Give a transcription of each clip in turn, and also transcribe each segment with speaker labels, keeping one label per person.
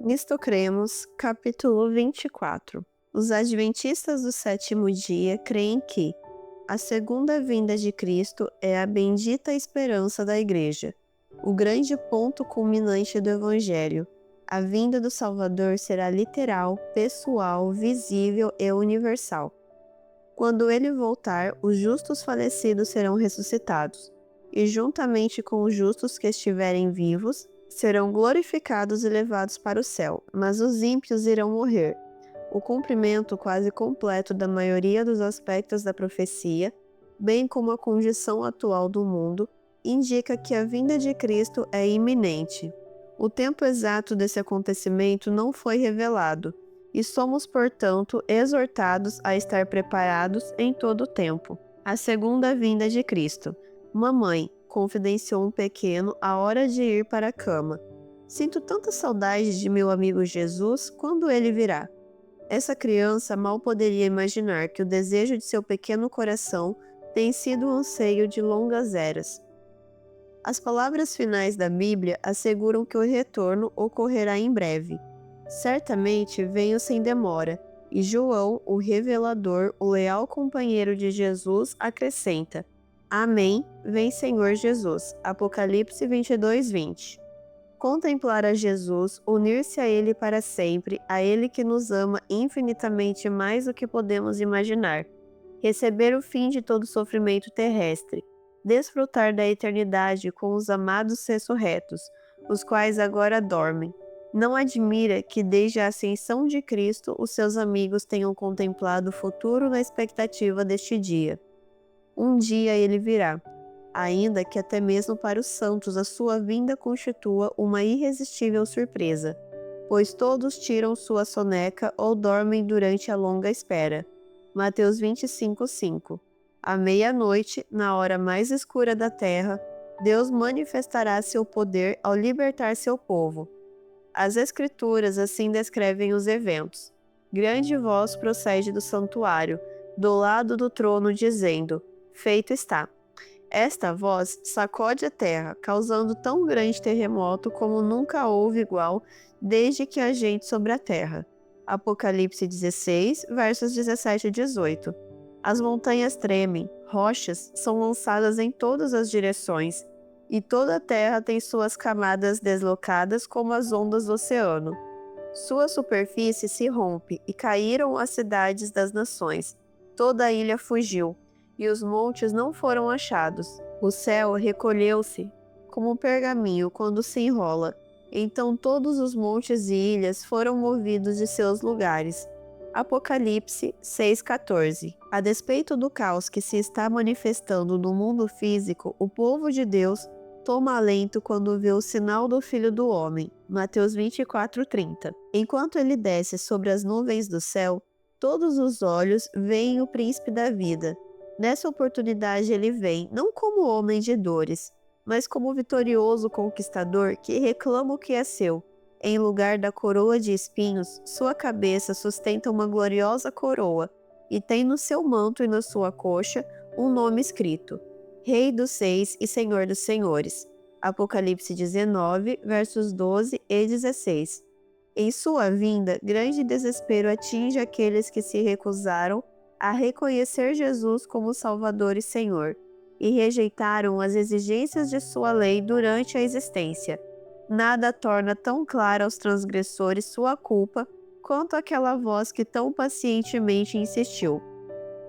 Speaker 1: Nisto cremos, capítulo 24. Os adventistas do sétimo dia creem que a segunda vinda de Cristo é a bendita esperança da Igreja, o grande ponto culminante do Evangelho. A vinda do Salvador será literal, pessoal, visível e universal. Quando ele voltar, os justos falecidos serão ressuscitados, e juntamente com os justos que estiverem vivos, serão glorificados e levados para o céu, mas os ímpios irão morrer. O cumprimento quase completo da maioria dos aspectos da profecia, bem como a condição atual do mundo, indica que a vinda de Cristo é iminente. O tempo exato desse acontecimento não foi revelado, e somos, portanto, exortados a estar preparados em todo o tempo. A segunda vinda de Cristo. Mamãe, confidenciou um pequeno à hora de ir para a cama. Sinto tanta saudade de meu amigo Jesus, quando ele virá? Essa criança mal poderia imaginar que o desejo de seu pequeno coração tem sido o anseio de longas eras. As palavras finais da Bíblia asseguram que o retorno ocorrerá em breve. Certamente venho sem demora, e João, o revelador, o leal companheiro de Jesus, acrescenta: Amém, vem Senhor Jesus. Apocalipse 22:20. Contemplar a Jesus, unir-se a Ele para sempre, a Ele que nos ama infinitamente mais do que podemos imaginar. Receber o fim de todo sofrimento terrestre. Desfrutar da eternidade com os amados ressurretos, os quais agora dormem. Não admira que desde a ascensão de Cristo os seus amigos tenham contemplado o futuro na expectativa deste dia. Um dia ele virá, ainda que até mesmo para os santos a sua vinda constitua uma irresistível surpresa, pois todos tiram sua soneca ou dormem durante a longa espera. Mateus 25:5. À meia-noite, na hora mais escura da terra, Deus manifestará seu poder ao libertar seu povo. As Escrituras assim descrevem os eventos. Grande voz procede do santuário, do lado do trono, dizendo: Feito está. Esta voz sacode a terra, causando tão grande terremoto como nunca houve igual desde que há gente sobre a terra. Apocalipse 16, versos 17 e 18. As montanhas tremem, rochas são lançadas em todas as direções, e toda a terra tem suas camadas deslocadas como as ondas do oceano. Sua superfície se rompe, e caíram as cidades das nações. Toda a ilha fugiu, e os montes não foram achados. O céu recolheu-se, como um pergaminho quando se enrola. Então todos os montes e ilhas foram movidos de seus lugares. Apocalipse 6,14. A despeito do caos que se está manifestando no mundo físico, o povo de Deus toma alento quando vê o sinal do Filho do Homem. Mateus 24:30. Enquanto ele desce sobre as nuvens do céu, todos os olhos veem o príncipe da vida. Nessa oportunidade ele vem, não como homem de dores, mas como vitorioso conquistador que reclama o que é seu. Em lugar da coroa de espinhos, sua cabeça sustenta uma gloriosa coroa, e tem no seu manto e na sua coxa um nome escrito: Rei dos Reis e Senhor dos Senhores. Apocalipse 19, versos 12 e 16. Em sua vinda, grande desespero atinge aqueles que se recusaram a reconhecer Jesus como Salvador e Senhor, e rejeitaram as exigências de sua lei durante a existência. Nada torna tão clara aos transgressores sua culpa quanto aquela voz que tão pacientemente insistiu: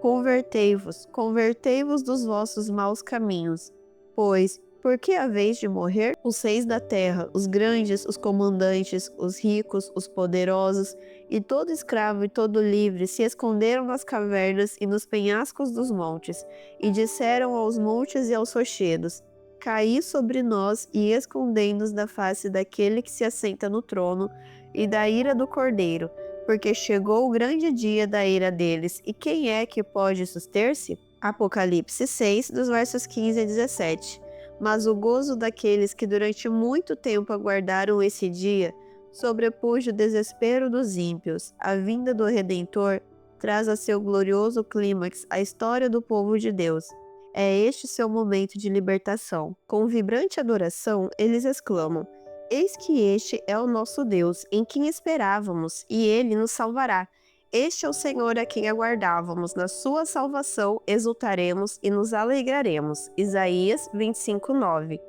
Speaker 1: Convertei-vos, convertei-vos dos vossos maus caminhos, pois, por que haveis de morrer? Os reis da terra, os grandes, os comandantes, os ricos, os poderosos, e todo escravo e todo livre se esconderam nas cavernas e nos penhascos dos montes, e disseram aos montes e aos rochedos: Caí sobre nós e escondei-nos da face daquele que se assenta no trono e da ira do Cordeiro, porque chegou o grande dia da ira deles, e quem é que pode suster-se? Apocalipse 6, dos versos 15 a 17. Mas o gozo daqueles que durante muito tempo aguardaram esse dia sobrepuja o desespero dos ímpios. A vinda do Redentor traz a seu glorioso clímax a história do povo de Deus. É este seu momento de libertação. Com vibrante adoração, eles exclamam: Eis que este é o nosso Deus, em quem esperávamos, e ele nos salvará. Este é o Senhor a quem aguardávamos, na sua salvação exultaremos e nos alegraremos. Isaías 25:9.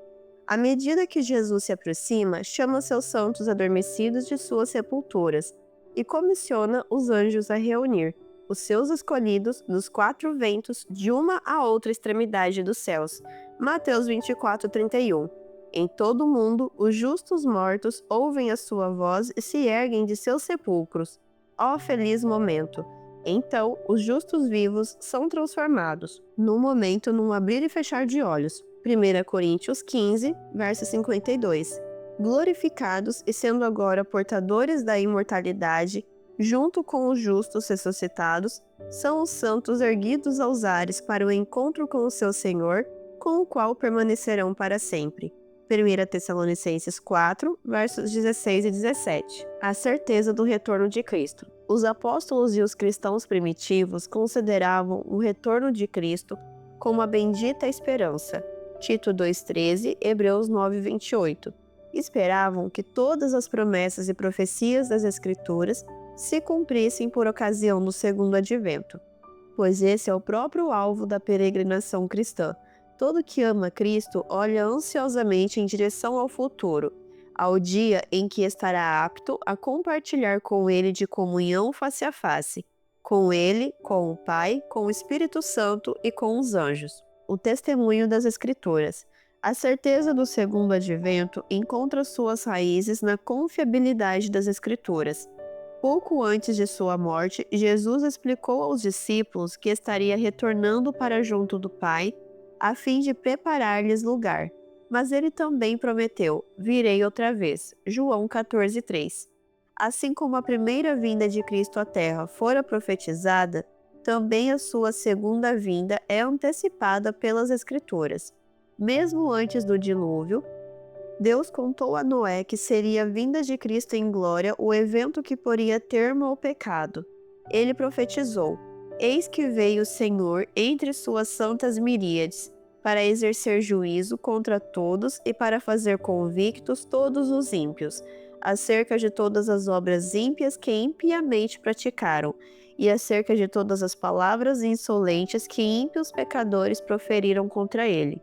Speaker 1: À medida que Jesus se aproxima, chama seus santos adormecidos de suas sepulturas e comissiona os anjos a reunir os seus escolhidos dos quatro ventos de uma a outra extremidade dos céus. Mateus 24:31. Em todo o mundo, os justos mortos ouvem a sua voz e se erguem de seus sepulcros. Ó feliz momento! Então, os justos vivos são transformados, num momento, num abrir e fechar de olhos. 1 Coríntios 15, verso 52. Glorificados e sendo agora portadores da imortalidade, junto com os justos ressuscitados, são os santos erguidos aos ares para o encontro com o seu Senhor, com o qual permanecerão para sempre. 1 Tessalonicenses 4, versos 16 e 17. A certeza do retorno de Cristo. Os apóstolos e os cristãos primitivos consideravam o retorno de Cristo como a bendita esperança. Tito 2,13, Hebreus 9,28. Esperavam que todas as promessas e profecias das Escrituras se cumprissem por ocasião do segundo advento, pois esse é o próprio alvo da peregrinação cristã. Todo que ama Cristo olha ansiosamente em direção ao futuro, ao dia em que estará apto a compartilhar com Ele de comunhão face a face, com Ele, com o Pai, com o Espírito Santo e com os anjos. O testemunho das Escrituras. A certeza do segundo advento encontra suas raízes na confiabilidade das Escrituras. Pouco antes de sua morte, Jesus explicou aos discípulos que estaria retornando para junto do Pai, a fim de preparar-lhes lugar. Mas ele também prometeu: virei outra vez. João 14:3. Assim como a primeira vinda de Cristo à Terra fora profetizada, também a sua segunda vinda é antecipada pelas Escrituras. Mesmo antes do dilúvio, Deus contou a Noé que seria a vinda de Cristo em glória o evento que poria termo ao pecado. Ele profetizou: Eis que veio o Senhor entre suas santas miríades, para exercer juízo contra todos e para fazer convictos todos os ímpios, acerca de todas as obras ímpias que impiamente praticaram, e acerca de todas as palavras insolentes que ímpios pecadores proferiram contra ele.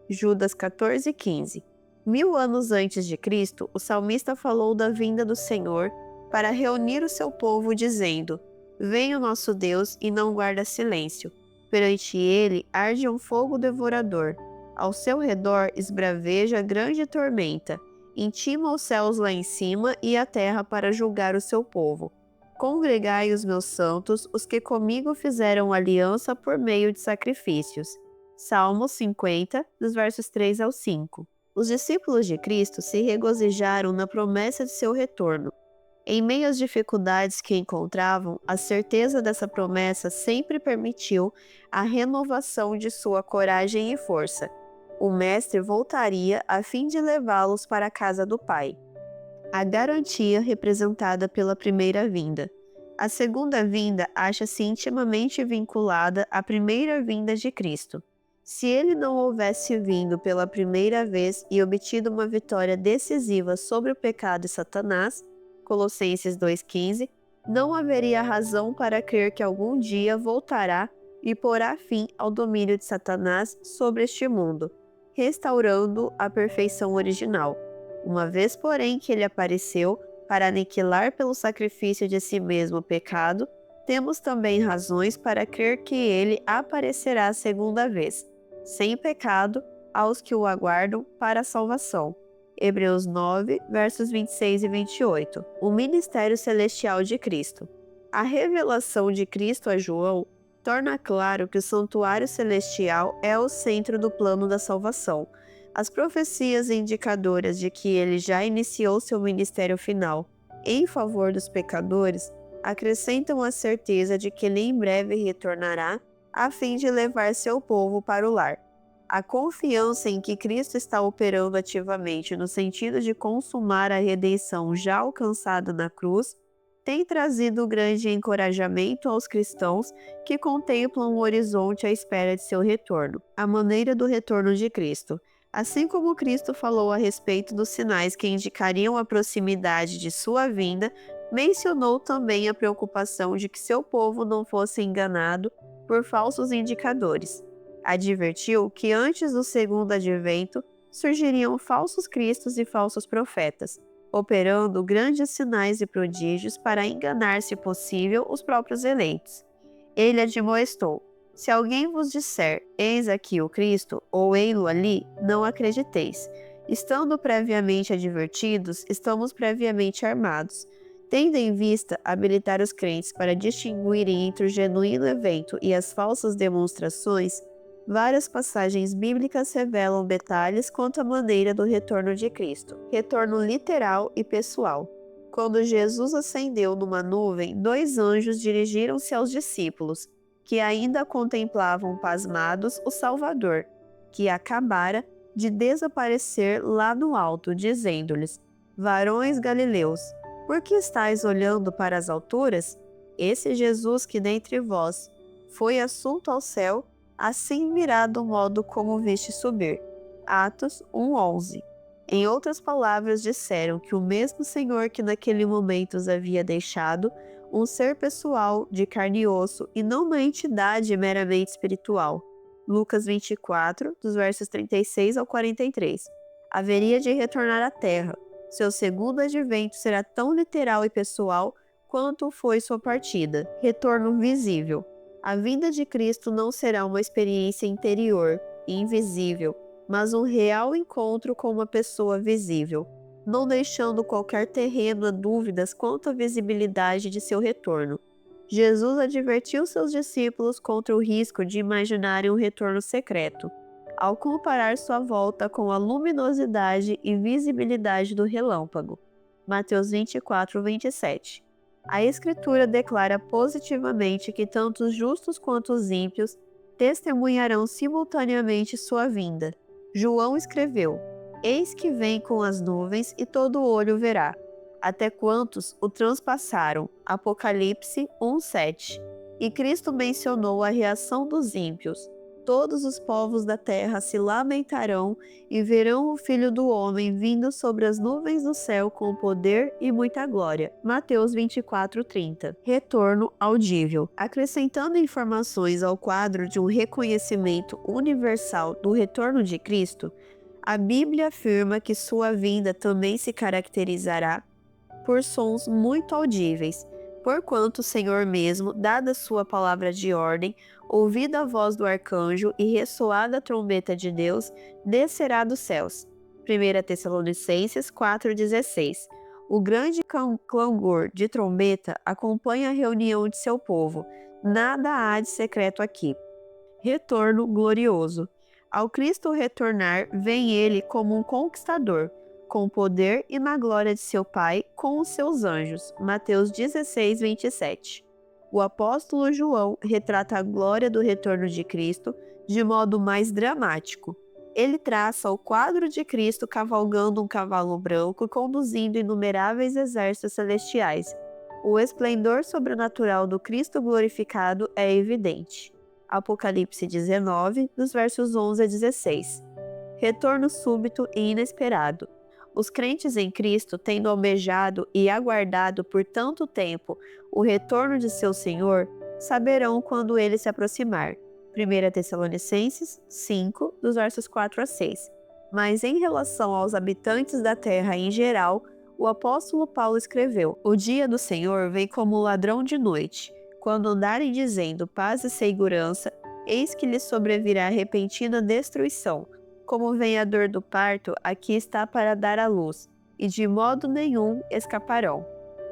Speaker 1: Judas 14:15. 1000 anos antes de Cristo, o salmista falou da vinda do Senhor para reunir o seu povo, dizendo: Vem o nosso Deus e não guarda silêncio. Perante ele arde um fogo devorador. Ao seu redor esbraveja grande tormenta. Intima os céus lá em cima e a terra para julgar o seu povo. Congregai os meus santos, os que comigo fizeram aliança por meio de sacrifícios. Salmos 50, dos versos 3 ao 5. Os discípulos de Cristo se regozijaram na promessa de seu retorno. Em meio às dificuldades que encontravam, a certeza dessa promessa sempre permitiu a renovação de sua coragem e força. O Mestre voltaria a fim de levá-los para a casa do Pai. A garantia representada pela primeira vinda. A segunda vinda acha-se intimamente vinculada à primeira vinda de Cristo. Se ele não houvesse vindo pela primeira vez e obtido uma vitória decisiva sobre o pecado e Satanás, Colossenses 2,15, não haveria razão para crer que algum dia voltará e porá fim ao domínio de Satanás sobre este mundo, restaurando a perfeição original. Uma vez, porém, que ele apareceu para aniquilar pelo sacrifício de si mesmo o pecado, temos também razões para crer que ele aparecerá a segunda vez, sem pecado, aos que o aguardam para a salvação. Hebreus 9, versos 26 e 28. O ministério celestial de Cristo. A revelação de Cristo a João torna claro que o santuário celestial é o centro do plano da salvação. As profecias indicadoras de que ele já iniciou seu ministério final em favor dos pecadores acrescentam a certeza de que ele em breve retornará a fim de levar seu povo para o lar. A confiança em que Cristo está operando ativamente no sentido de consumar a redenção já alcançada na cruz tem trazido grande encorajamento aos cristãos que contemplam o horizonte à espera de seu retorno. A maneira do retorno de Cristo. Assim como Cristo falou a respeito dos sinais que indicariam a proximidade de sua vinda, mencionou também a preocupação de que seu povo não fosse enganado por falsos indicadores. Advertiu que antes do segundo advento surgiriam falsos cristos e falsos profetas, operando grandes sinais e prodígios para enganar, se possível, os próprios eleitos. Ele admoestou: se alguém vos disser, eis aqui o Cristo, ou ei-lo ali, não acrediteis. Estando previamente advertidos, estamos previamente armados. Tendo em vista habilitar os crentes para distinguirem entre o genuíno evento e as falsas demonstrações, várias passagens bíblicas revelam detalhes quanto à maneira do retorno de Cristo, retorno literal e pessoal. Quando Jesus ascendeu numa nuvem, 2 anjos dirigiram-se aos discípulos, que ainda contemplavam pasmados o Salvador, que acabara de desaparecer lá no alto, dizendo-lhes: varões galileus, por que estáis olhando para as alturas? Esse Jesus que dentre vós foi assunto ao céu, assim virá do modo como viste subir. Atos 1:11. Em outras palavras, disseram que o mesmo Senhor que naquele momento os havia deixado, um ser pessoal, de carne e osso, e não uma entidade meramente espiritual. Lucas 24, dos versos 36 ao 43. Haveria de retornar à terra. Seu segundo advento será tão literal e pessoal quanto foi sua partida. Retorno visível. A vinda de Cristo não será uma experiência interior e invisível, mas um real encontro com uma pessoa visível, não deixando qualquer terreno a dúvidas quanto à visibilidade de seu retorno. Jesus advertiu seus discípulos contra o risco de imaginarem um retorno secreto, ao comparar sua volta com a luminosidade e visibilidade do relâmpago. Mateus 24:27. A Escritura declara positivamente que tanto os justos quanto os ímpios testemunharão simultaneamente sua vinda. João escreveu: eis que vem com as nuvens e todo olho verá, até quantos o transpassaram. Apocalipse 1:7. E Cristo mencionou a reação dos ímpios. Todos os povos da terra se lamentarão e verão o Filho do Homem vindo sobre as nuvens do céu com poder e muita glória. Mateus 24:30. Retorno audível. Acrescentando informações ao quadro de um reconhecimento universal do retorno de Cristo, a Bíblia afirma que sua vinda também se caracterizará por sons muito audíveis, porquanto o Senhor mesmo, dada sua palavra de ordem, ouvida a voz do arcanjo e ressoada a trombeta de Deus, descerá dos céus. 1 Tessalonicenses 4:16. O grande clangor de trombeta acompanha a reunião de seu povo. Nada há de secreto aqui. Retorno glorioso. Ao Cristo retornar, vem ele como um conquistador, com o poder e na glória de seu Pai, com os seus anjos. Mateus 16:27. O apóstolo João retrata a glória do retorno de Cristo de modo mais dramático. Ele traça o quadro de Cristo cavalgando um cavalo branco e conduzindo inumeráveis exércitos celestiais. O esplendor sobrenatural do Cristo glorificado é evidente. Apocalipse 19, dos versos 11 a 16. Retorno súbito e inesperado. Os crentes em Cristo, tendo almejado e aguardado por tanto tempo o retorno de seu Senhor, saberão quando ele se aproximar. 1 Tessalonicenses 5, dos versos 4 a 6. Mas em relação aos habitantes da terra em geral, o apóstolo Paulo escreveu: o dia do Senhor vem como ladrão de noite. Quando andarem dizendo paz e segurança, eis que lhes sobrevirá repentina destruição. Como vem a dor do parto, aqui está para dar à luz, e de modo nenhum escaparão.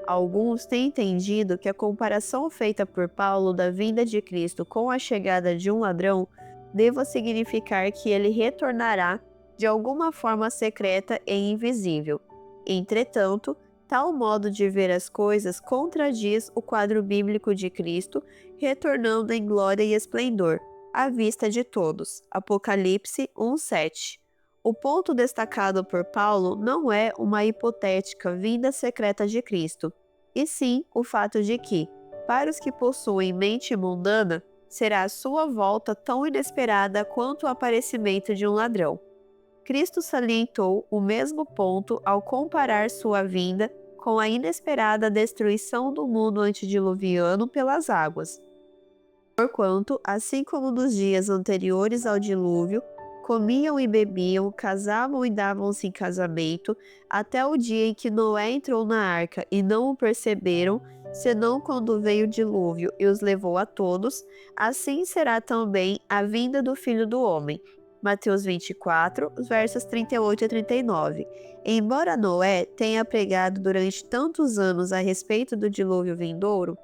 Speaker 1: Alguns têm entendido que a comparação feita por Paulo da vinda de Cristo com a chegada de um ladrão deva significar que ele retornará de alguma forma secreta e invisível. Entretanto, tal modo de ver as coisas contradiz o quadro bíblico de Cristo retornando em glória e esplendor, à vista de todos. Apocalipse 1:7. O ponto destacado por Paulo não é uma hipotética vinda secreta de Cristo, e sim o fato de que, para os que possuem mente mundana, será a sua volta tão inesperada quanto o aparecimento de um ladrão. Cristo salientou o mesmo ponto ao comparar sua vinda com a inesperada destruição do mundo antediluviano pelas águas. Porquanto, assim como nos dias anteriores ao dilúvio, comiam e bebiam, casavam e davam-se em casamento, até o dia em que Noé entrou na arca e não o perceberam, senão quando veio o dilúvio e os levou a todos, assim será também a vinda do Filho do Homem. Mateus 24, versos 38 a 39. Embora Noé tenha pregado durante tantos anos a respeito do dilúvio vindouro,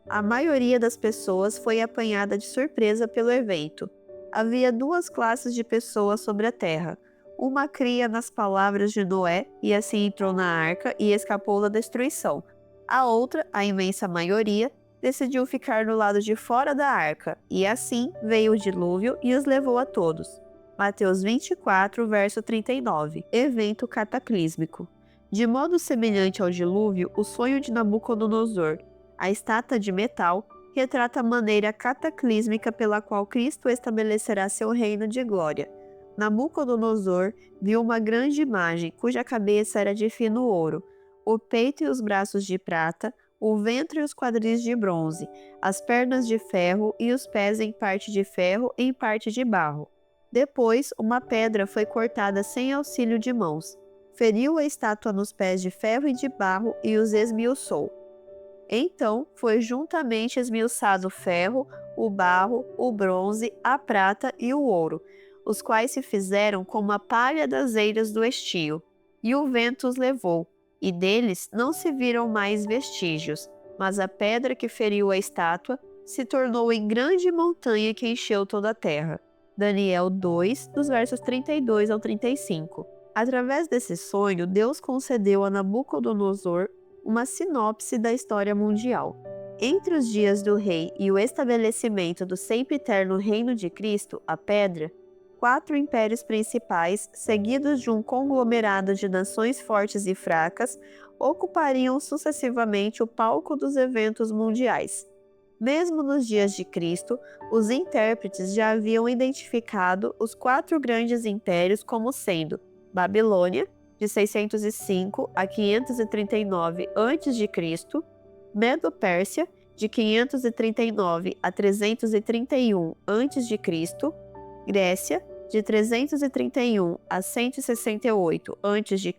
Speaker 1: a maioria das pessoas foi apanhada de surpresa pelo evento. Havia duas classes de pessoas sobre a terra. Uma cria nas palavras de Noé e assim entrou na arca e escapou da destruição. A outra, a imensa maioria, decidiu ficar no lado de fora da arca, e assim veio o dilúvio e os levou a todos. Mateus 24, verso 39. Evento cataclísmico. De modo semelhante ao dilúvio, o sonho de Nabucodonosor, a estátua de metal, retrata a maneira cataclísmica pela qual Cristo estabelecerá seu reino de glória. Nabucodonosor viu uma grande imagem, cuja cabeça era de fino ouro, o peito e os braços de prata, o ventre e os quadris de bronze, as pernas de ferro e os pés em parte de ferro e em parte de barro. Depois, uma pedra foi cortada sem auxílio de mãos. Feriu a estátua nos pés de ferro e de barro e os esmiuçou. Então foi juntamente esmiuçado o ferro, o barro, o bronze, a prata e o ouro, os quais se fizeram como a palha das eiras do estio. E o vento os levou, e deles não se viram mais vestígios, mas a pedra que feriu a estátua se tornou em grande montanha que encheu toda a terra. Daniel 2, dos versos 32 ao 35. Através desse sonho, Deus concedeu a Nabucodonosor uma sinopse da história mundial. Entre os dias do rei e o estabelecimento do sempre eterno reino de Cristo, a pedra, 4 impérios principais, seguidos de um conglomerado de nações fortes e fracas, ocupariam sucessivamente o palco dos eventos mundiais. Mesmo nos dias de Cristo, os intérpretes já haviam identificado os 4 grandes impérios como sendo Babilônia, de 605 a 539 a.C., Medo-Pérsia, de 539 a 331 a.C., Grécia, de 331 a 168 a.C.,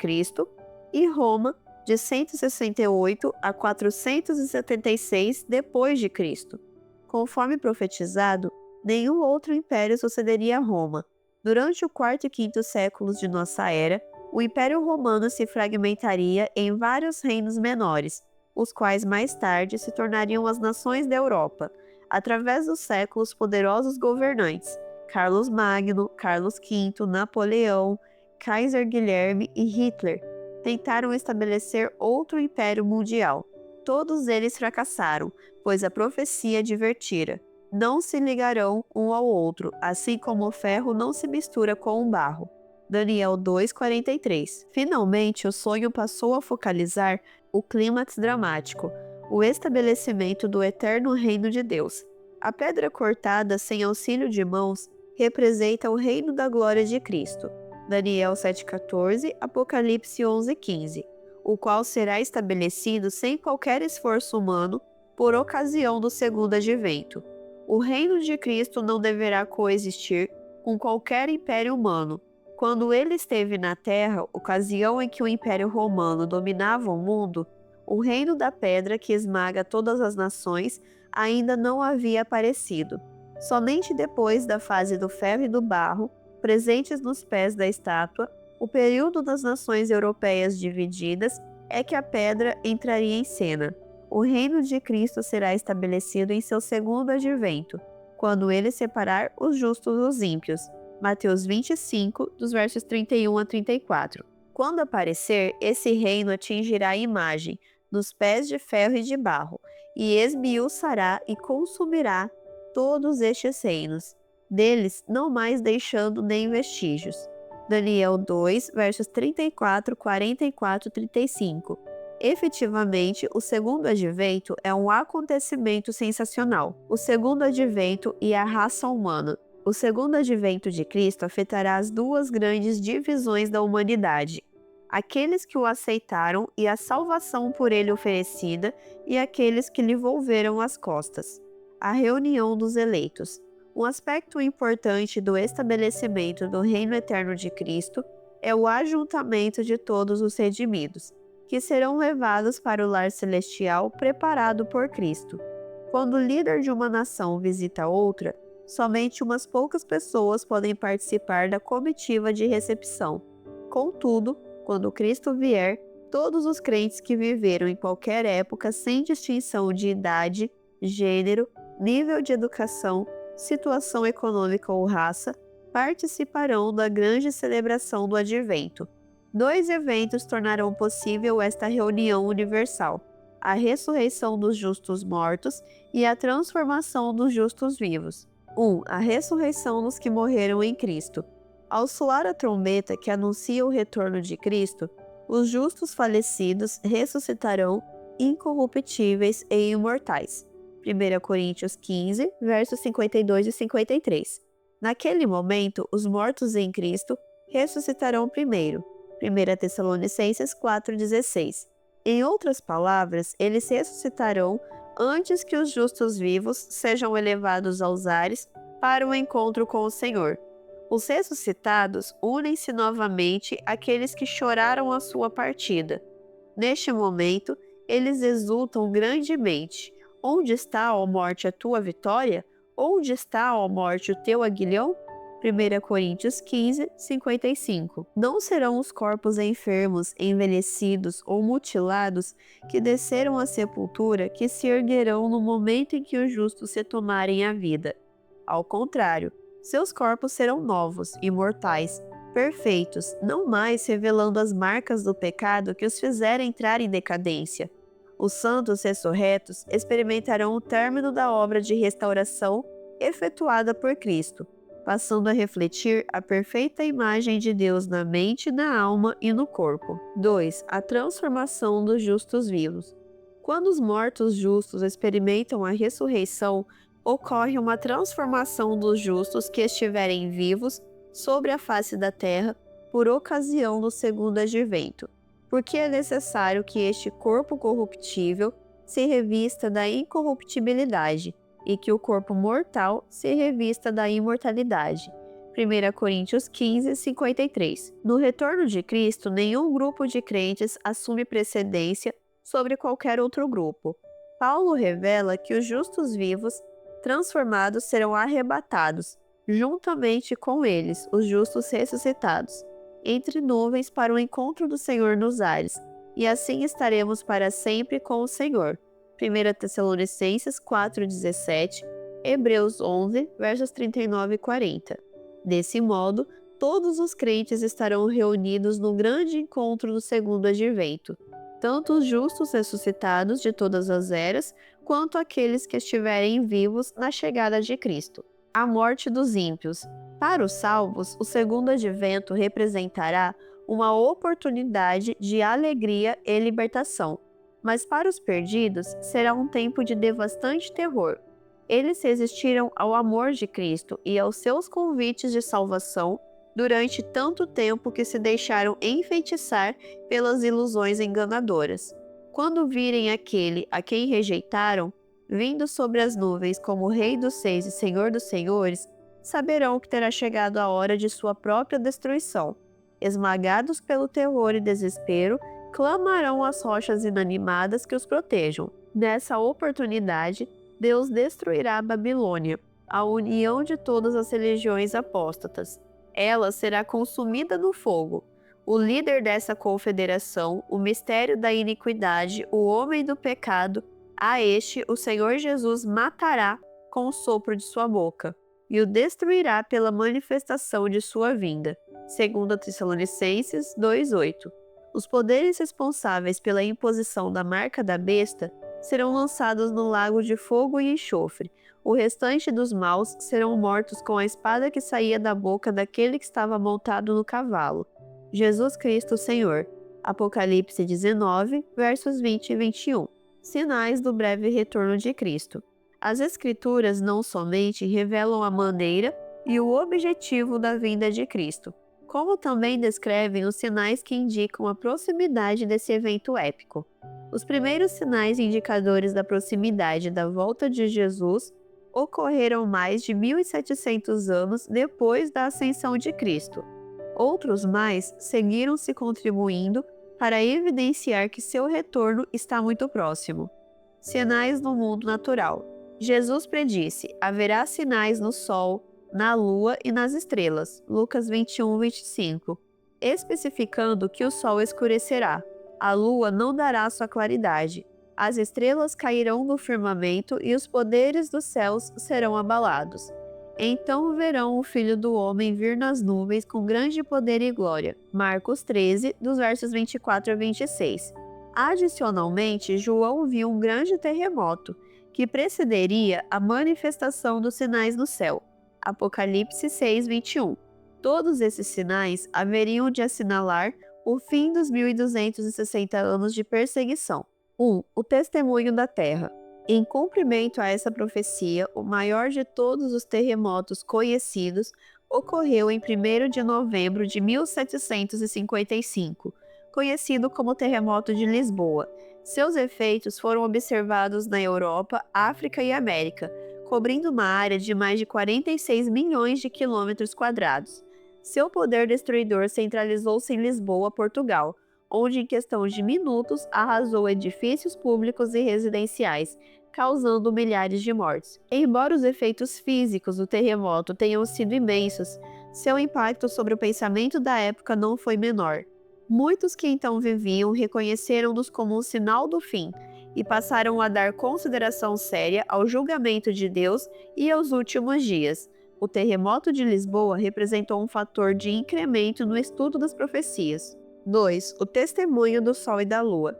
Speaker 1: e Roma, de 168 a 476 d.C. Conforme profetizado, nenhum outro império sucederia a Roma. Durante o quarto e quinto séculos de nossa era, o Império Romano se fragmentaria em vários reinos menores, os quais mais tarde se tornariam as nações da Europa, através dos séculos poderosos governantes, Carlos Magno, Carlos V, Napoleão, Kaiser Guilherme e Hitler, tentaram estabelecer outro império mundial. Todos eles fracassaram, pois a profecia advertira: não se ligarão um ao outro, assim como o ferro não se mistura com o barro. Daniel 2:43. Finalmente, o sonho passou a focalizar o clímax dramático, o estabelecimento do eterno reino de Deus. A pedra cortada sem auxílio de mãos representa o reino da glória de Cristo. Daniel 7:14, Apocalipse 11:15, o qual será estabelecido sem qualquer esforço humano por ocasião do segundo advento. O reino de Cristo não deverá coexistir com qualquer império humano. Quando ele esteve na Terra, ocasião em que o Império Romano dominava o mundo, o reino da pedra que esmaga todas as nações ainda não havia aparecido. Somente depois da fase do ferro e do barro, presentes nos pés da estátua, o período das nações europeias divididas, é que a pedra entraria em cena. O reino de Cristo será estabelecido em seu segundo advento, quando ele separar os justos dos ímpios. Mateus 25, dos versos 31 a 34. Quando aparecer, esse reino atingirá a imagem, nos pés de ferro e de barro, e esmiuçará e consumirá todos estes reinos, deles não mais deixando nem vestígios. Daniel 2, versos 34, 44 e 35. Efetivamente, o segundo advento é um acontecimento sensacional. O segundo advento e a raça humana. O segundo advento de Cristo afetará as duas grandes divisões da humanidade: aqueles que o aceitaram e a salvação por ele oferecida, e aqueles que lhe volveram as costas. A reunião dos eleitos. Um aspecto importante do estabelecimento do reino eterno de Cristo é o ajuntamento de todos os redimidos, que serão levados para o lar celestial preparado por Cristo. Quando o líder de uma nação visita outra, somente umas poucas pessoas podem participar da comitiva de recepção. Contudo, quando Cristo vier, todos os crentes que viveram em qualquer época sem distinção de idade, gênero, nível de educação, situação econômica ou raça, participarão da grande celebração do Advento. Dois eventos tornarão possível esta reunião universal: a ressurreição dos justos mortos e a transformação dos justos vivos. 1. A ressurreição dos que morreram em Cristo. Ao soar a trombeta que anuncia o retorno de Cristo, os justos falecidos ressuscitarão incorruptíveis e imortais. 1 Coríntios 15, versos 52 e 53. Naquele momento, os mortos em Cristo ressuscitarão primeiro. 1 Tessalonicenses 4,16. Em outras palavras, eles ressuscitarão antes que os justos vivos sejam elevados aos ares para o encontro com o Senhor. Os ressuscitados unem-se novamente àqueles que choraram a sua partida. Neste momento, eles exultam grandemente. Onde está, ó morte, a tua vitória? Onde está, ó morte, o teu aguilhão? 1 Coríntios 15, 55. Não serão os corpos enfermos, envelhecidos ou mutilados que desceram à sepultura que se erguerão no momento em que os justos se tomarem a vida. Ao contrário, seus corpos serão novos, imortais, perfeitos, não mais revelando as marcas do pecado que os fizeram entrar em decadência. Os santos ressurretos experimentarão o término da obra de restauração efetuada por Cristo, passando a refletir a perfeita imagem de Deus na mente, na alma e no corpo. 2. A transformação dos justos vivos. Quando os mortos justos experimentam a ressurreição, ocorre uma transformação dos justos que estiverem vivos sobre a face da terra por ocasião do segundo advento, porque é necessário que este corpo corruptível se revista da incorruptibilidade e que o corpo mortal se revista da imortalidade. 1 Coríntios 15, 53. No retorno de Cristo, nenhum grupo de crentes assume precedência sobre qualquer outro grupo. Paulo revela que os justos vivos transformados serão arrebatados, juntamente com eles, os justos ressuscitados, entre nuvens para o encontro do Senhor nos ares, e assim estaremos para sempre com o Senhor. 1 Tessalonicenses 4,17, Hebreus 11, versos 39 e 40. Desse modo, todos os crentes estarão reunidos no grande encontro do segundo advento, tanto os justos ressuscitados de todas as eras, quanto aqueles que estiverem vivos na chegada de Cristo. A morte dos ímpios. Para os salvos, o segundo advento representará uma oportunidade de alegria e libertação, mas para os perdidos será um tempo de devastante terror. Eles resistiram ao amor de Cristo e aos seus convites de salvação durante tanto tempo que se deixaram enfeitiçar pelas ilusões enganadoras. Quando virem aquele a quem rejeitaram, vindo sobre as nuvens como Rei dos Seis e Senhor dos Senhores, saberão que terá chegado a hora de sua própria destruição. Esmagados pelo terror e desespero, clamarão às rochas inanimadas que os protejam. Nessa oportunidade, Deus destruirá a Babilônia, a união de todas as religiões apóstatas. Ela será consumida no fogo. O líder dessa confederação, o mistério da iniquidade, o homem do pecado, a este o Senhor Jesus matará com o sopro de sua boca e o destruirá pela manifestação de sua vinda. 2 Tessalonicenses 2,8. Os poderes responsáveis pela imposição da marca da besta serão lançados no lago de fogo e enxofre. O restante dos maus serão mortos com a espada que saía da boca daquele que estava montado no cavalo. Jesus Cristo Senhor. Apocalipse 19, versos 20 e 21. Sinais do breve retorno de Cristo. As Escrituras não somente revelam a maneira e o objetivo da vinda de Cristo, como também descrevem os sinais que indicam a proximidade desse evento épico. Os primeiros sinais indicadores da proximidade da volta de Jesus ocorreram mais de 1700 anos depois da ascensão de Cristo. Outros mais seguiram-se contribuindo para evidenciar que seu retorno está muito próximo. Sinais no mundo natural. Jesus predisse: haverá sinais no sol, na lua e nas estrelas. Lucas 21, 25. Especificando que o sol escurecerá, a lua não dará sua claridade, as estrelas cairão do firmamento e os poderes dos céus serão abalados. Então verão o Filho do Homem vir nas nuvens com grande poder e glória. Marcos 13, dos versos 24 a 26. Adicionalmente, João viu um grande terremoto, que precederia a manifestação dos sinais no céu. Apocalipse 6, 21. Todos esses sinais haveriam de assinalar o fim dos 1260 anos de perseguição. 1. O testemunho da terra. Em cumprimento a essa profecia, o maior de todos os terremotos conhecidos ocorreu em 1º de novembro de 1755, conhecido como Terremoto de Lisboa. Seus efeitos foram observados na Europa, África e América, cobrindo uma área de mais de 46 milhões de quilômetros quadrados. Seu poder destruidor centralizou-se em Lisboa, Portugal, onde em questão de minutos arrasou edifícios públicos e residenciais, causando milhares de mortes. Embora os efeitos físicos do terremoto tenham sido imensos, seu impacto sobre o pensamento da época não foi menor. Muitos que então viviam reconheceram-nos como um sinal do fim e passaram a dar consideração séria ao julgamento de Deus e aos últimos dias. O terremoto de Lisboa representou um fator de incremento no estudo das profecias. 2. O testemunho do Sol e da Lua.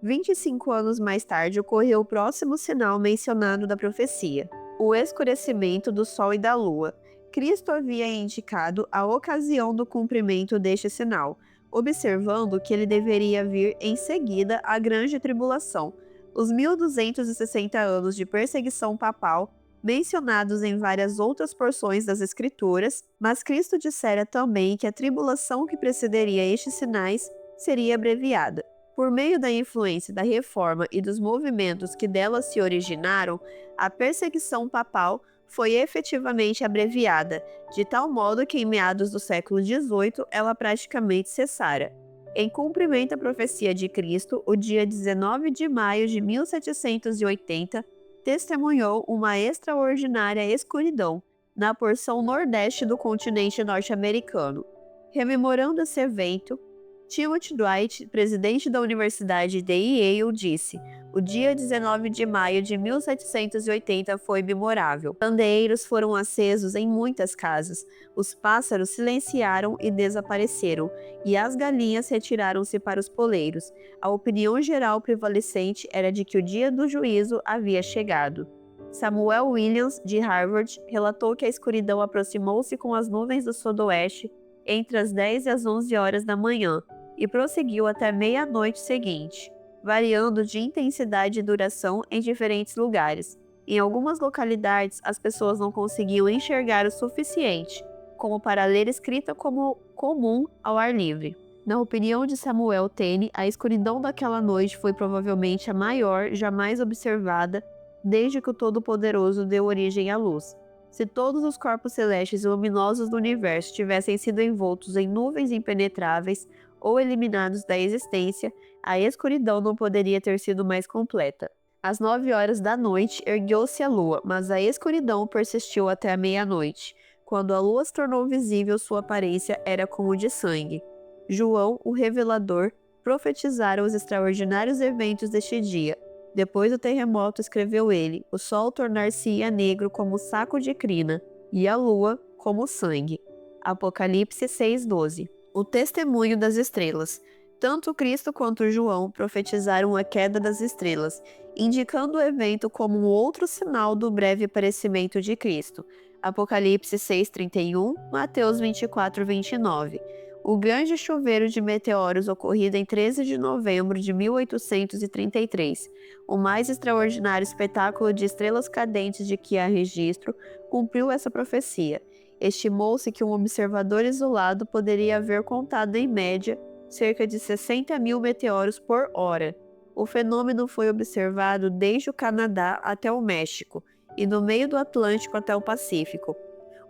Speaker 1: 25 anos mais tarde ocorreu o próximo sinal mencionado da profecia, o escurecimento do Sol e da Lua. Cristo havia indicado a ocasião do cumprimento deste sinal, observando que ele deveria vir em seguida a grande tribulação, os 1260 anos de perseguição papal, mencionados em várias outras porções das Escrituras, mas Cristo dissera também que a tribulação que precederia estes sinais seria abreviada. Por meio da influência da Reforma e dos movimentos que dela se originaram, a perseguição papal foi efetivamente abreviada, de tal modo que em meados do século XVIII ela praticamente cessara. Em cumprimento à profecia de Cristo, o dia 19 de maio de 1780, testemunhou uma extraordinária escuridão na porção nordeste do continente norte-americano. Rememorando esse evento, Timothy Dwight, presidente da Universidade de Yale, disse: o dia 19 de maio de 1780 foi memorável. Candeeiros foram acesos em muitas casas, os pássaros silenciaram e desapareceram, e as galinhas retiraram-se para os poleiros. A opinião geral prevalecente era de que o dia do juízo havia chegado. Samuel Williams, de Harvard, relatou que a escuridão aproximou-se com as nuvens do sudoeste entre as 10 e as 11 horas da manhã, e prosseguiu até meia-noite seguinte, variando de intensidade e duração em diferentes lugares. Em algumas localidades, as pessoas não conseguiam enxergar o suficiente, como para ler escrita como comum ao ar livre. Na opinião de Samuel Taine, a escuridão daquela noite foi provavelmente a maior jamais observada desde que o Todo-Poderoso deu origem à luz. Se todos os corpos celestes e luminosos do universo tivessem sido envoltos em nuvens impenetráveis ou eliminados da existência, a escuridão não poderia ter sido mais completa. Às 9 horas da noite, ergueu-se a lua, mas a escuridão persistiu até a meia-noite. Quando a lua se tornou visível, sua aparência era como de sangue. João, o revelador, profetizara os extraordinários eventos deste dia. Depois do terremoto, escreveu ele: o sol tornar-se-ia negro como saco de crina, e a lua como sangue. Apocalipse 6:12. O testemunho das estrelas. Tanto Cristo quanto João profetizaram a queda das estrelas, indicando o evento como um outro sinal do breve aparecimento de Cristo. Apocalipse 6:31, Mateus 24:29. O grande chuveiro de meteoros ocorrido em 13 de novembro de 1833, o mais extraordinário espetáculo de estrelas cadentes de que há registro, cumpriu essa profecia. Estimou-se que um observador isolado poderia haver contado, em média, cerca de 60 mil meteoros por hora. O fenômeno foi observado desde o Canadá até o México e no meio do Atlântico até o Pacífico.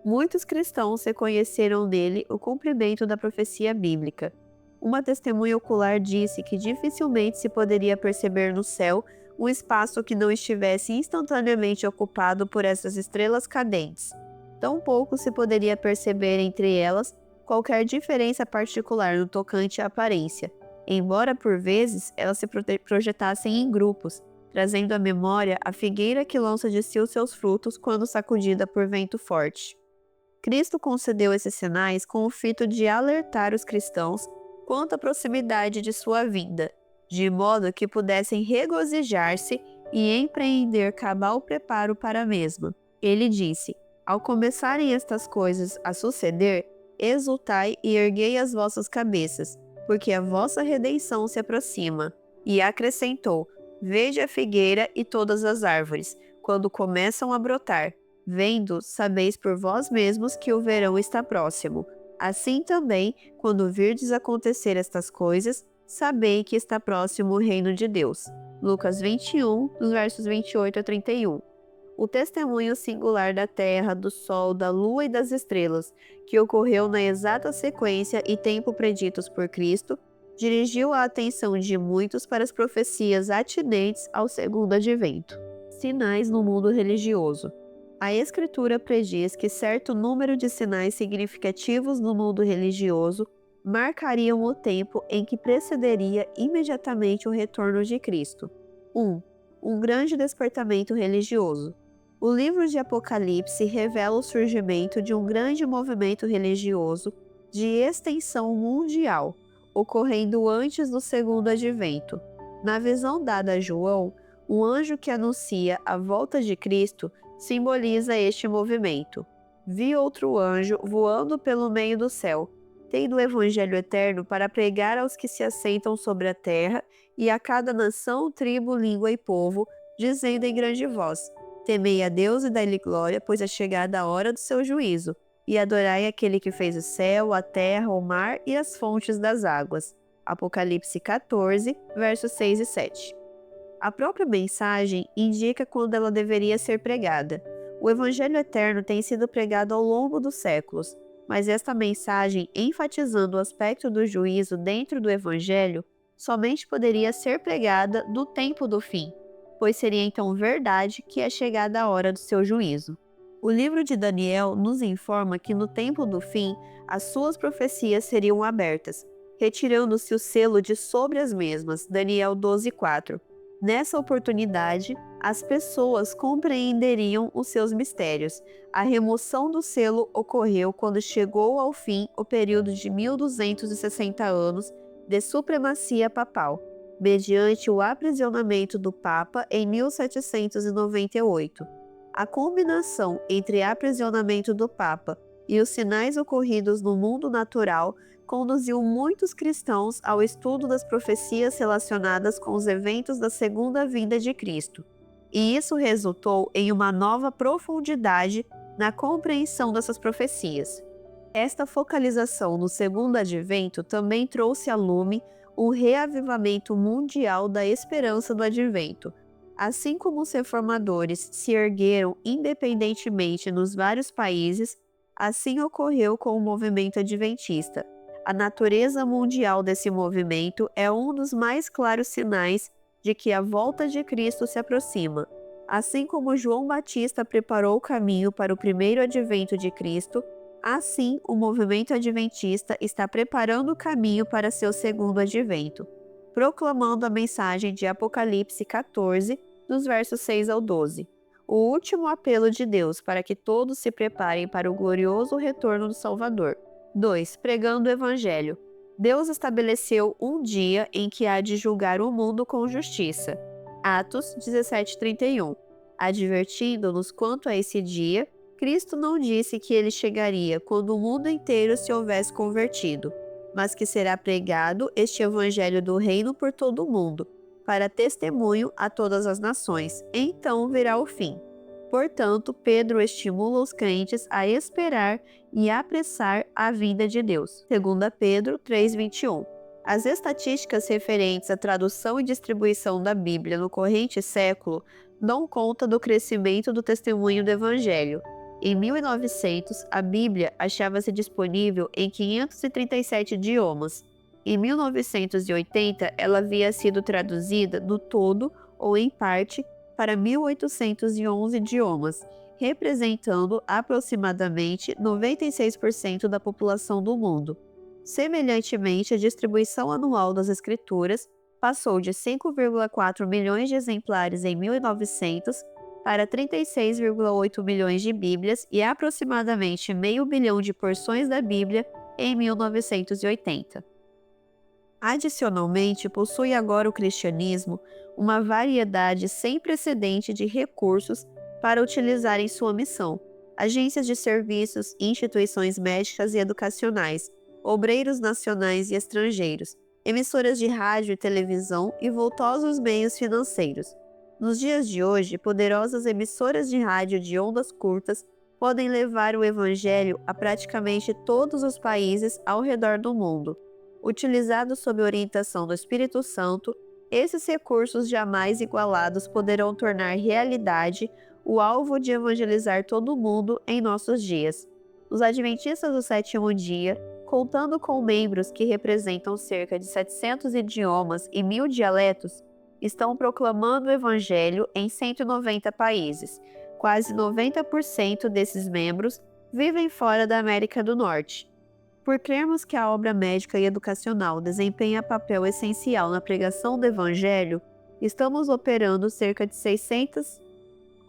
Speaker 1: Muitos cristãos reconheceram nele o cumprimento da profecia bíblica. Uma testemunha ocular disse que dificilmente se poderia perceber no céu um espaço que não estivesse instantaneamente ocupado por essas estrelas cadentes. Tampouco se poderia perceber entre elas qualquer diferença particular no tocante à aparência, embora por vezes elas se projetassem em grupos, trazendo à memória a figueira que lança de si os seus frutos quando sacudida por vento forte. Cristo concedeu esses sinais com o fito de alertar os cristãos quanto à proximidade de sua vinda, de modo que pudessem regozijar-se e empreender cabal preparo para a mesma. Ele disse: ao começarem estas coisas a suceder, exultai e erguei as vossas cabeças, porque a vossa redenção se aproxima. E acrescentou: vede a figueira e todas as árvores, quando começam a brotar. Vendo, sabeis por vós mesmos que o verão está próximo. Assim também, quando virdes acontecer estas coisas, sabei que está próximo o reino de Deus. Lucas 21, dos versos 28 a 31. O testemunho singular da terra, do sol, da lua e das estrelas, que ocorreu na exata sequência e tempo preditos por Cristo, dirigiu a atenção de muitos para as profecias atinentes ao segundo advento. Sinais no mundo religioso. A Escritura prediz que certo número de sinais significativos no mundo religioso marcariam o tempo em que precederia imediatamente o retorno de Cristo. 1. Um grande despertamento religioso. O livro de Apocalipse revela o surgimento de um grande movimento religioso de extensão mundial, ocorrendo antes do segundo advento. Na visão dada a João, o anjo que anuncia a volta de Cristo simboliza este movimento. Vi outro anjo voando pelo meio do céu, tendo o evangelho eterno para pregar aos que se assentam sobre a terra e a cada nação, tribo, língua e povo, dizendo em grande voz: temei a Deus e dai-lhe glória, pois é chegada a hora do seu juízo, e adorai aquele que fez o céu, a terra, o mar e as fontes das águas. Apocalipse 14, versos 6 e 7. A própria mensagem indica quando ela deveria ser pregada. O Evangelho Eterno tem sido pregado ao longo dos séculos, mas esta mensagem, enfatizando o aspecto do juízo dentro do Evangelho, somente poderia ser pregada no tempo do fim, pois seria então verdade que é chegada a hora do seu juízo. O livro de Daniel nos informa que no tempo do fim, as suas profecias seriam abertas, retirando-se o selo de sobre as mesmas, Daniel 12:4. Nessa oportunidade, as pessoas compreenderiam os seus mistérios. A remoção do selo ocorreu quando chegou ao fim o período de 1260 anos de supremacia papal, mediante o aprisionamento do Papa em 1798. A combinação entre aprisionamento do Papa e os sinais ocorridos no mundo natural conduziu muitos cristãos ao estudo das profecias relacionadas com os eventos da segunda vinda de Cristo, e isso resultou em uma nova profundidade na compreensão dessas profecias. Esta focalização no segundo advento também trouxe a lume o reavivamento mundial da esperança do advento. Assim como os reformadores se ergueram independentemente nos vários países, assim ocorreu com o movimento adventista. A natureza mundial desse movimento é um dos mais claros sinais de que a volta de Cristo se aproxima. Assim como João Batista preparou o caminho para o primeiro advento de Cristo, assim o movimento adventista está preparando o caminho para seu segundo advento, proclamando a mensagem de Apocalipse 14, dos versos 6 ao 12. O último apelo de Deus para que todos se preparem para o glorioso retorno do Salvador. 2. Pregando o Evangelho. Deus estabeleceu um dia em que há de julgar o mundo com justiça. Atos 17:31. Advertindo-nos quanto a esse dia, Cristo não disse que ele chegaria quando o mundo inteiro se houvesse convertido, mas que será pregado este Evangelho do Reino por todo o mundo, para testemunho a todas as nações. Então virá o fim. Portanto, Pedro estimula os crentes a esperar e apressar a vinda de Deus. 2 Pedro 3:21. As estatísticas referentes à tradução e distribuição da Bíblia no corrente século dão conta do crescimento do testemunho do Evangelho. Em 1900, a Bíblia achava-se disponível em 537 idiomas. Em 1980, ela havia sido traduzida no todo ou em parte para 1.811 idiomas, representando aproximadamente 96% da população do mundo. Semelhantemente, a distribuição anual das Escrituras passou de 5,4 milhões de exemplares em 1900 para 36,8 milhões de Bíblias e aproximadamente meio bilhão de porções da Bíblia em 1980. Adicionalmente, possui agora o cristianismo uma variedade sem precedente de recursos para utilizar em sua missão: agências de serviços, instituições médicas e educacionais, obreiros nacionais e estrangeiros, emissoras de rádio e televisão e vultosos meios financeiros. Nos dias de hoje, poderosas emissoras de rádio de ondas curtas podem levar o Evangelho a praticamente todos os países ao redor do mundo. Utilizados sob orientação do Espírito Santo, esses recursos jamais igualados poderão tornar realidade o alvo de evangelizar todo o mundo em nossos dias. Os Adventistas do Sétimo Dia, contando com membros que representam cerca de 700 idiomas e 1.000 dialetos, estão proclamando o Evangelho em 190 países. Quase 90% desses membros vivem fora da América do Norte. Por crermos que a obra médica e educacional desempenha papel essencial na pregação do Evangelho, estamos operando cerca de 600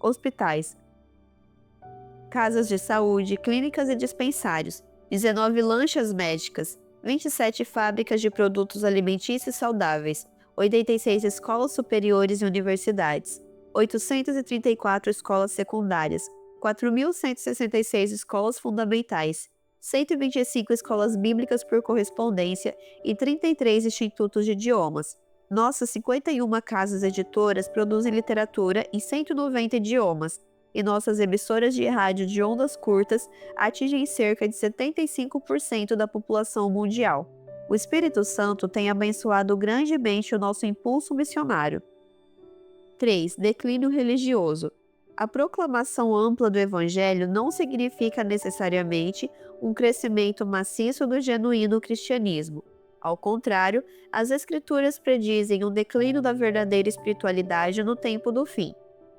Speaker 1: hospitais, casas de saúde, clínicas e dispensários, 19 lanchas médicas, 27 fábricas de produtos alimentícios saudáveis, 86 escolas superiores e universidades, 834 escolas secundárias, 4.166 escolas fundamentais, 125 escolas bíblicas por correspondência e 33 institutos de idiomas. Nossas 51 casas editoras produzem literatura em 190 idiomas, e nossas emissoras de rádio de ondas curtas atingem cerca de 75% da população mundial. O Espírito Santo tem abençoado grandemente o nosso impulso missionário. 3. Declínio religioso. A proclamação ampla do Evangelho não significa necessariamente um crescimento maciço do genuíno cristianismo. Ao contrário, as Escrituras predizem um declínio da verdadeira espiritualidade no tempo do fim.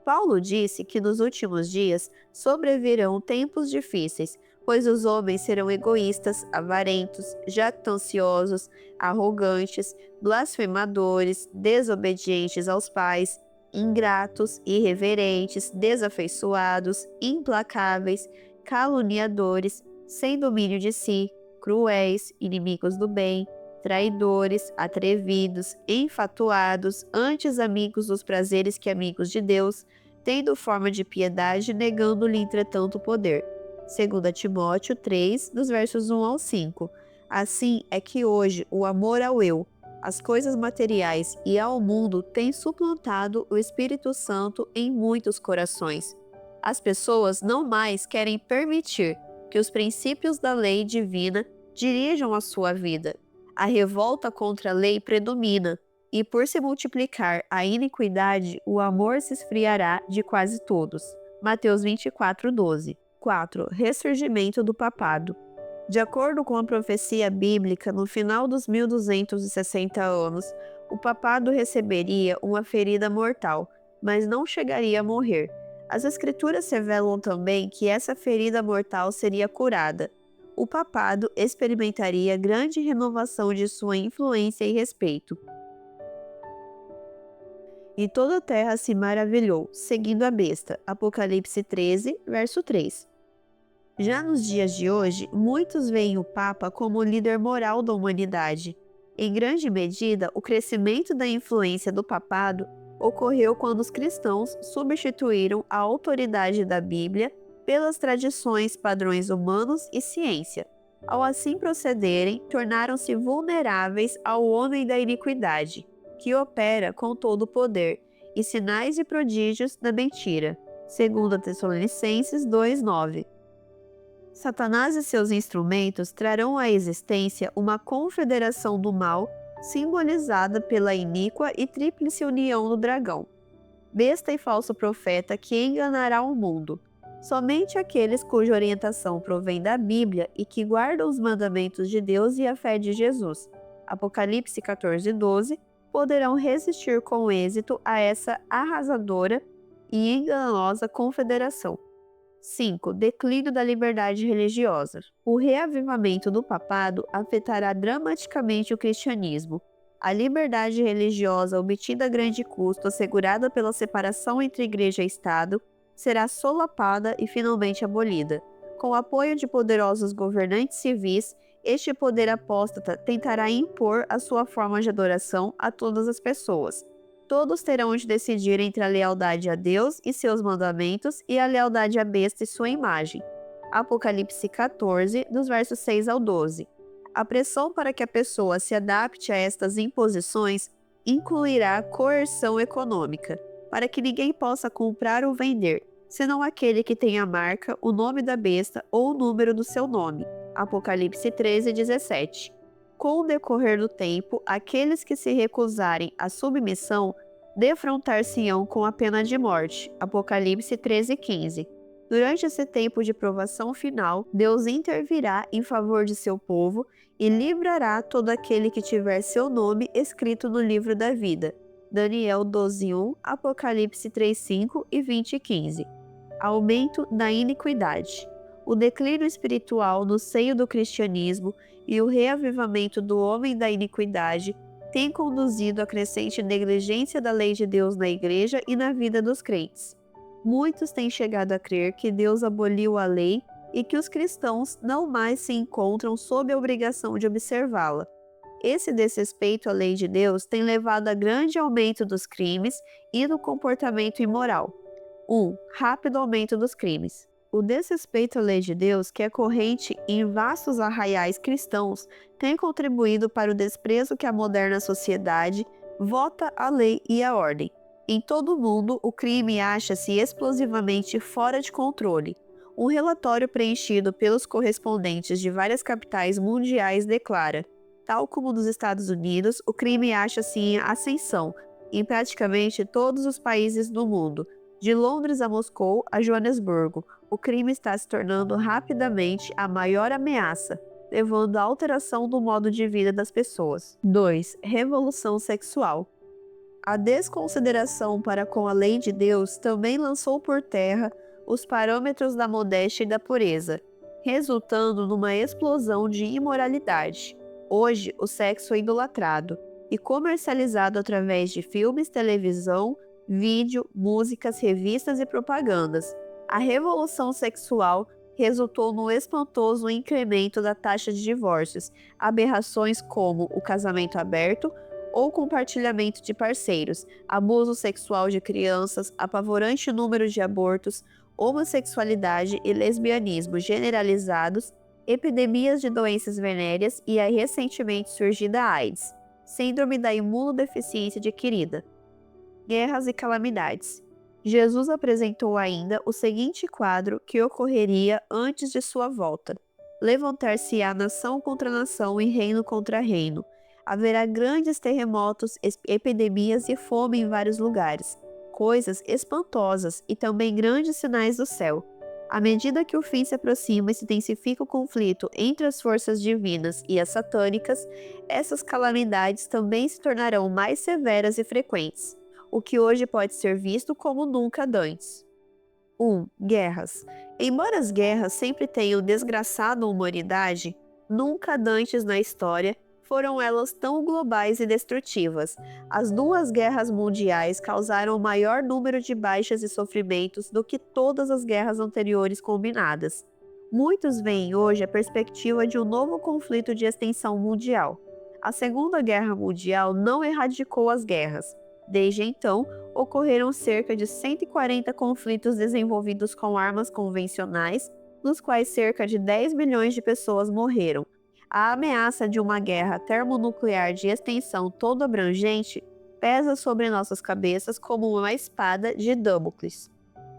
Speaker 1: Paulo disse que nos últimos dias sobrevirão tempos difíceis, pois os homens serão egoístas, avarentos, jactanciosos, arrogantes, blasfemadores, desobedientes aos pais, ingratos, irreverentes, desafeiçoados, implacáveis, caluniadores, sem domínio de si, cruéis, inimigos do bem, traidores, atrevidos, enfatuados, antes amigos dos prazeres que amigos de Deus, tendo forma de piedade, negando-lhe entretanto o poder. 2 Timóteo 3, dos versos 1 ao 5. Assim é que hoje o amor ao eu, às coisas materiais e ao mundo tem suplantado o Espírito Santo em muitos corações. As pessoas não mais querem permitir que os princípios da lei divina dirijam a sua vida. A revolta contra a lei predomina, e por se multiplicar a iniquidade, o amor se esfriará de quase todos. Mateus 24:12. 4. Ressurgimento do papado. De acordo com a profecia bíblica, no final dos 1260 anos, o papado receberia uma ferida mortal, mas não chegaria a morrer. As Escrituras revelam também que essa ferida mortal seria curada. O papado experimentaria grande renovação de sua influência e respeito. E toda a terra se maravilhou, seguindo a besta. Apocalipse 13, verso 3. Já nos dias de hoje, muitos veem o Papa como o líder moral da humanidade. Em grande medida, o crescimento da influência do papado ocorreu quando os cristãos substituíram a autoridade da Bíblia pelas tradições, padrões humanos e ciência. Ao assim procederem, tornaram-se vulneráveis ao homem da iniquidade, que opera com todo o poder, e sinais e prodígios da mentira. 2 Tessalonicenses 2:9. Satanás e seus instrumentos trarão à existência uma confederação do mal, simbolizada pela iníqua e tríplice união do dragão, besta e falso profeta que enganará o mundo. Somente aqueles cuja orientação provém da Bíblia e que guardam os mandamentos de Deus e a fé de Jesus, Apocalipse 14:12, poderão resistir com êxito a essa arrasadora e enganosa confederação. 5. Declínio da liberdade religiosa. O reavivamento do papado afetará dramaticamente o cristianismo. A liberdade religiosa obtida a grande custo, assegurada pela separação entre igreja e Estado, será solapada e finalmente abolida. Com o apoio de poderosos governantes civis, este poder apóstata tentará impor a sua forma de adoração a todas as pessoas. Todos terão de decidir entre a lealdade a Deus e seus mandamentos e a lealdade à besta e sua imagem. Apocalipse 14, dos versos 6 ao 12. A pressão para que a pessoa se adapte a estas imposições incluirá coerção econômica, para que ninguém possa comprar ou vender, senão aquele que tem a marca, o nome da besta ou o número do seu nome. Apocalipse 13, 17. Com o decorrer do tempo, aqueles que se recusarem à submissão defrontar-se-ão com a pena de morte. Apocalipse 13, 15. Durante esse tempo de provação final, Deus intervirá em favor de seu povo e livrará todo aquele que tiver seu nome escrito no livro da vida. Daniel 12:1, Apocalipse 3:5 e 20:15. Aumento da iniquidade. O declínio espiritual no seio do cristianismo e o reavivamento do homem da iniquidade têm conduzido à crescente negligência da lei de Deus na igreja e na vida dos crentes. Muitos têm chegado a crer que Deus aboliu a lei e que os cristãos não mais se encontram sob a obrigação de observá-la. Esse desrespeito à lei de Deus tem levado a grande aumento dos crimes e do comportamento imoral. 1. Rápido aumento dos crimes. O desrespeito à lei de Deus, que é corrente em vastos arraiais cristãos, tem contribuído para o desprezo que a moderna sociedade vota à lei e à ordem. Em todo o mundo, o crime acha-se explosivamente fora de controle. Um relatório preenchido pelos correspondentes de várias capitais mundiais declara: tal como nos Estados Unidos, o crime acha-se em ascensão em praticamente todos os países do mundo. De Londres a Moscou a Joanesburgo, o crime está se tornando rapidamente a maior ameaça, levando à alteração do modo de vida das pessoas. 2. Revolução sexual. A desconsideração para com a lei de Deus também lançou por terra os parâmetros da modéstia e da pureza, resultando numa explosão de imoralidade. Hoje, o sexo é idolatrado e comercializado através de filmes, televisão, vídeo, músicas, revistas e propagandas. A revolução sexual resultou no espantoso incremento da taxa de divórcios, aberrações como o casamento aberto ou compartilhamento de parceiros, abuso sexual de crianças, apavorante número de abortos, homossexualidade e lesbianismo generalizados, epidemias de doenças venéreas e a recentemente surgida AIDS, síndrome da imunodeficiência adquirida. Guerras e calamidades. Jesus apresentou ainda o seguinte quadro que ocorreria antes de sua volta: levantar-se-á nação contra nação e reino contra reino. Haverá grandes terremotos, epidemias e fome em vários lugares, coisas espantosas e também grandes sinais do céu. À medida que o fim se aproxima e se intensifica o conflito entre as forças divinas e as satânicas, essas calamidades também se tornarão mais severas e frequentes, o que hoje pode ser visto como nunca dantes. 1. Guerras. Embora as guerras sempre tenham desgraçado a humanidade, nunca dantes na história foram elas tão globais e destrutivas. As duas guerras mundiais causaram o maior número de baixas e sofrimentos do que todas as guerras anteriores combinadas. Muitos veem hoje a perspectiva de um novo conflito de extensão mundial. A Segunda Guerra Mundial não erradicou as guerras. Desde então, ocorreram cerca de 140 conflitos desenvolvidos com armas convencionais, nos quais cerca de 10 milhões de pessoas morreram. A ameaça de uma guerra termonuclear de extensão todo abrangente pesa sobre nossas cabeças como uma espada de Damocles.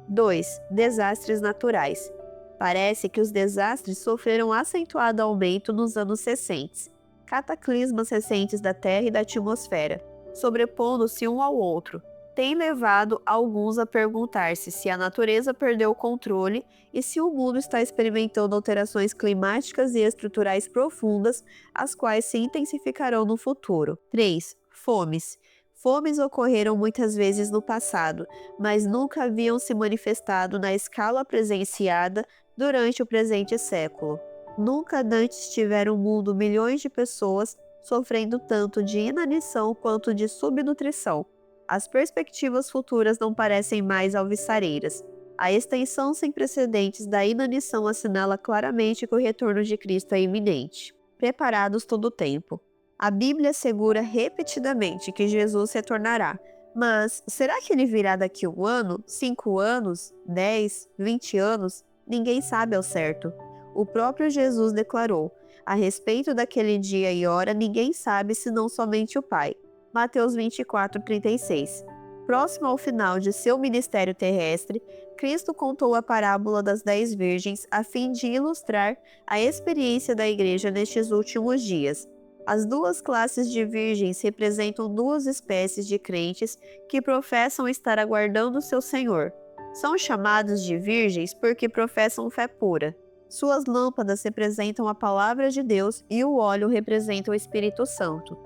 Speaker 1: 2. Desastres naturais. Parece que os desastres sofreram acentuado aumento nos anos recentes. Cataclismas recentes da Terra e da atmosfera, sobrepondo-se um ao outro, têm levado alguns a perguntar-se se a natureza perdeu o controle e se o mundo está experimentando alterações climáticas e estruturais profundas, as quais se intensificarão no futuro. 3. Fomes. Fomes ocorreram muitas vezes no passado, mas nunca haviam se manifestado na escala presenciada durante o presente século. Nunca antes tiveram o mundo milhões de pessoas sofrendo tanto de inanição quanto de subnutrição. As perspectivas futuras não parecem mais alvissareiras. A extensão sem precedentes da inanição assinala claramente que o retorno de Cristo é iminente. Preparados todo o tempo. A Bíblia assegura repetidamente que Jesus retornará. Mas será que ele virá daqui 1 ano, 5 anos, 10, 20 anos? Ninguém sabe ao certo. O próprio Jesus declarou: a respeito daquele dia e hora, ninguém sabe senão somente o Pai. Mateus 24:36. Próximo ao final de seu ministério terrestre, Cristo contou a parábola das 10 virgens a fim de ilustrar a experiência da igreja nestes últimos dias. As duas classes de virgens representam duas espécies de crentes que professam estar aguardando seu Senhor. São chamados de virgens porque professam fé pura. Suas lâmpadas representam a palavra de Deus e o óleo representa o Espírito Santo.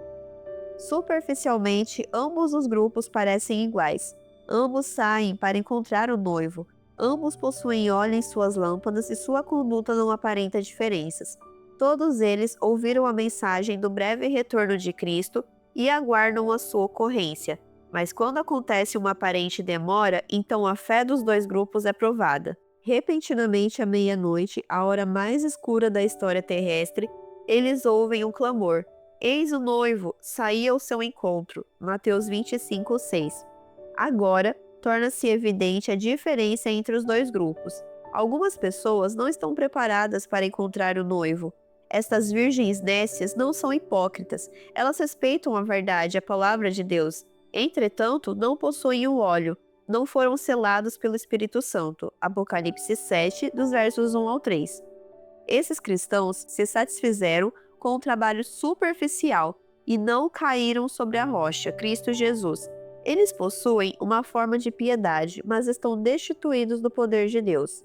Speaker 1: Superficialmente, ambos os grupos parecem iguais. Ambos saem para encontrar o noivo. Ambos possuem óleo em suas lâmpadas e sua conduta não aparenta diferenças. Todos eles ouviram a mensagem do breve retorno de Cristo e aguardam a sua ocorrência. Mas quando acontece uma aparente demora, então a fé dos dois grupos é provada. Repentinamente à meia-noite, a hora mais escura da história terrestre, eles ouvem um clamor: eis o noivo, saí ao seu encontro. Mateus 25:6. Agora, torna-se evidente a diferença entre os dois grupos. Algumas pessoas não estão preparadas para encontrar o noivo. Estas virgens nécias não são hipócritas. Elas respeitam a verdade, a palavra de Deus. Entretanto, não possuem o óleo. Não foram selados pelo Espírito Santo. Apocalipse 7, dos versos 1 ao 3. Esses cristãos se satisfizeram com um trabalho superficial e não caíram sobre a rocha, Cristo Jesus. Eles possuem uma forma de piedade, mas estão destituídos do poder de Deus.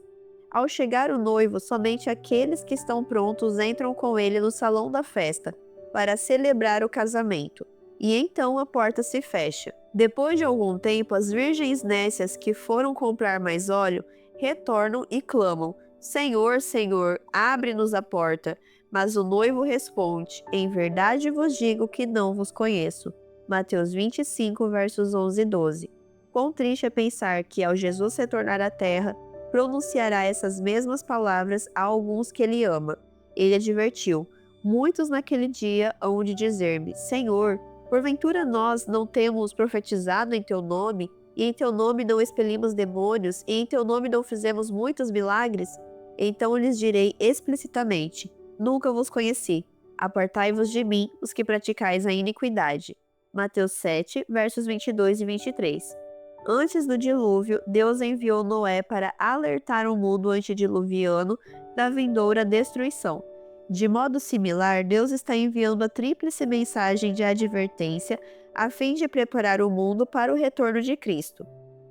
Speaker 1: Ao chegar o noivo, somente aqueles que estão prontos entram com ele no salão da festa, para celebrar o casamento. E então a porta se fecha. Depois de algum tempo, as virgens nécias que foram comprar mais óleo retornam e clamam: Senhor, Senhor, abre-nos a porta. Mas o noivo responde: em verdade vos digo que não vos conheço. Mateus 25, versos 11 e 12. Quão triste é pensar que, ao Jesus retornar à terra, pronunciará essas mesmas palavras a alguns que ele ama. Ele advertiu: muitos naquele dia hão de dizer-me: Senhor, porventura nós não temos profetizado em teu nome, e em teu nome não expelimos demônios, e em teu nome não fizemos muitos milagres? Então lhes direi explicitamente: nunca vos conheci. Apartai-vos de mim, os que praticais a iniquidade. Mateus 7, versos 22 e 23. Antes do dilúvio, Deus enviou Noé para alertar o mundo antediluviano da vindoura destruição. De modo similar, Deus está enviando a tríplice mensagem de advertência a fim de preparar o mundo para o retorno de Cristo.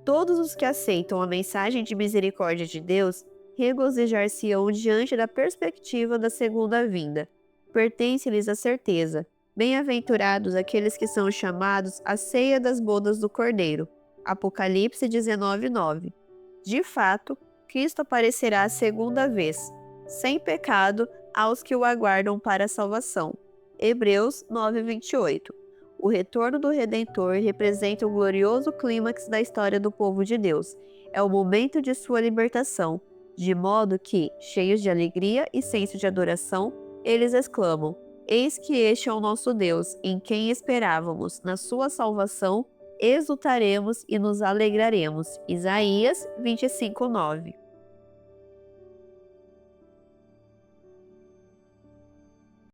Speaker 1: Todos os que aceitam a mensagem de misericórdia de Deus regozijar-se-ão diante da perspectiva da segunda vinda. Pertence-lhes a certeza. Bem-aventurados aqueles que são chamados à ceia das bodas do Cordeiro. Apocalipse 19:9. De fato, Cristo aparecerá a segunda vez, sem pecado, aos que o aguardam para a salvação. Hebreus 9:28. O retorno do Redentor representa o glorioso clímax da história do povo de Deus. É o momento de sua libertação, de modo que, cheios de alegria e senso de adoração, eles exclamam: eis que este é o nosso Deus, em quem esperávamos, na sua salvação exultaremos e nos alegraremos. Isaías 25:9.